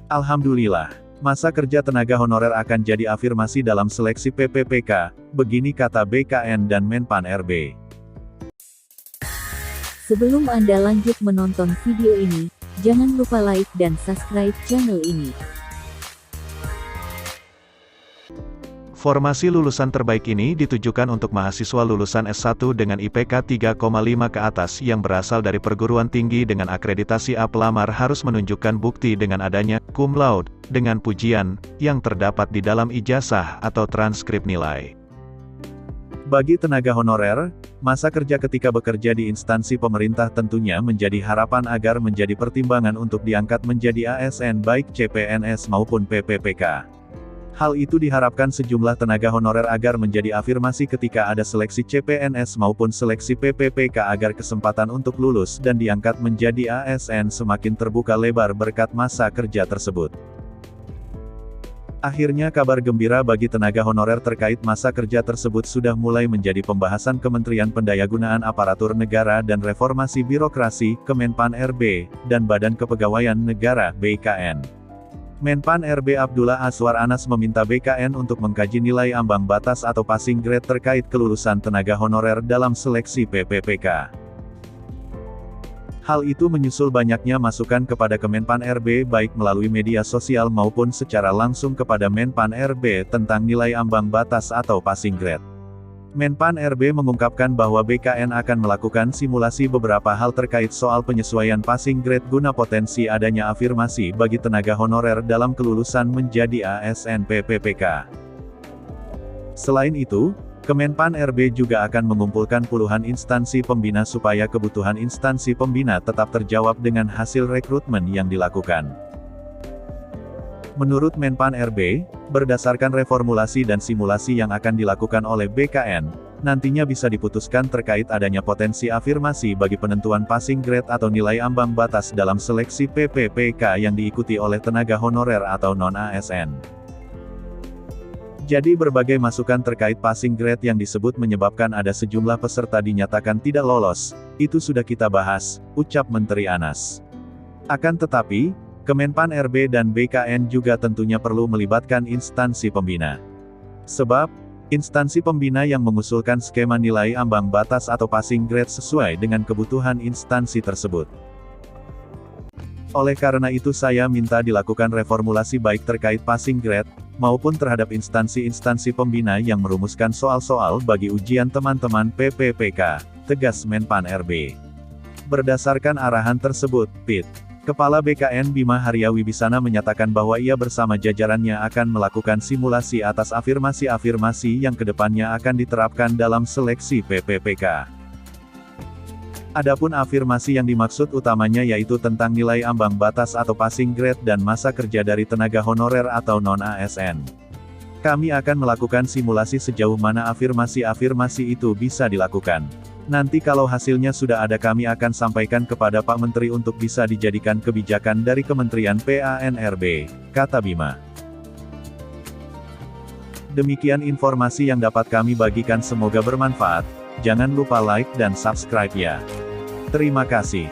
Alhamdulillah, masa kerja tenaga honorer akan jadi afirmasi dalam seleksi PPPK, begini kata BKN dan Menpan RB. Sebelum Anda lanjut menonton video ini, jangan lupa like dan subscribe channel ini. Formasi lulusan terbaik ini ditujukan untuk mahasiswa lulusan S1 dengan IPK 3,5 ke atas yang berasal dari perguruan tinggi dengan akreditasi A. Pelamar harus menunjukkan bukti dengan adanya cum laude dengan pujian yang terdapat di dalam ijazah atau transkrip nilai. Bagi tenaga honorer, masa kerja ketika bekerja di instansi pemerintah tentunya menjadi harapan agar menjadi pertimbangan untuk diangkat menjadi ASN baik CPNS maupun PPPK. Hal itu diharapkan sejumlah tenaga honorer agar menjadi afirmasi ketika ada seleksi CPNS maupun seleksi PPPK agar kesempatan untuk lulus dan diangkat menjadi ASN semakin terbuka lebar berkat masa kerja tersebut. Akhirnya kabar gembira bagi tenaga honorer terkait masa kerja tersebut sudah mulai menjadi pembahasan Kementerian Pendayagunaan Aparatur Negara dan Reformasi Birokrasi, Kemenpan RB, dan Badan Kepegawaian Negara, BKN. Menpan RB Abdullah Azwar Anas meminta BKN untuk mengkaji nilai ambang batas atau passing grade terkait kelulusan tenaga honorer dalam seleksi PPPK. Hal itu menyusul banyaknya masukan kepada Kemenpan RB baik melalui media sosial maupun secara langsung kepada Menpan RB tentang nilai ambang batas atau passing grade. Menpan RB mengungkapkan bahwa BKN akan melakukan simulasi beberapa hal terkait soal penyesuaian passing grade guna potensi adanya afirmasi bagi tenaga honorer dalam kelulusan menjadi ASN PPPK. Selain itu, Kemenpan RB juga akan mengumpulkan puluhan instansi pembina supaya kebutuhan instansi pembina tetap terjawab dengan hasil rekrutmen yang dilakukan. Menurut Menpan RB, berdasarkan reformulasi dan simulasi yang akan dilakukan oleh BKN, nantinya bisa diputuskan terkait adanya potensi afirmasi bagi penentuan passing grade atau nilai ambang batas dalam seleksi PPPK yang diikuti oleh tenaga honorer atau non-ASN. Jadi berbagai masukan terkait passing grade yang disebut menyebabkan ada sejumlah peserta dinyatakan tidak lolos, itu sudah kita bahas, ucap Menteri Anas. Akan tetapi, Kemenpan RB dan BKN juga tentunya perlu melibatkan instansi pembina. Sebab, instansi pembina yang mengusulkan skema nilai ambang batas atau passing grade sesuai dengan kebutuhan instansi tersebut. Oleh karena itu saya minta dilakukan reformulasi baik terkait passing grade, maupun terhadap instansi-instansi pembina yang merumuskan soal-soal bagi ujian teman-teman PPPK, tegas Menpan RB. Berdasarkan arahan tersebut, PIT. Kepala BKN Bima Haria Wibisana menyatakan bahwa ia bersama jajarannya akan melakukan simulasi atas afirmasi-afirmasi yang kedepannya akan diterapkan dalam seleksi PPPK. Adapun afirmasi yang dimaksud utamanya yaitu tentang nilai ambang batas atau passing grade dan masa kerja dari tenaga honorer atau non-ASN. Kami akan melakukan simulasi sejauh mana afirmasi-afirmasi itu bisa dilakukan. Nanti kalau hasilnya sudah ada kami akan sampaikan kepada Pak Menteri untuk bisa dijadikan kebijakan dari Kementerian PANRB, kata Bima. Demikian informasi yang dapat kami bagikan, semoga bermanfaat. Jangan lupa like dan subscribe ya. Terima kasih.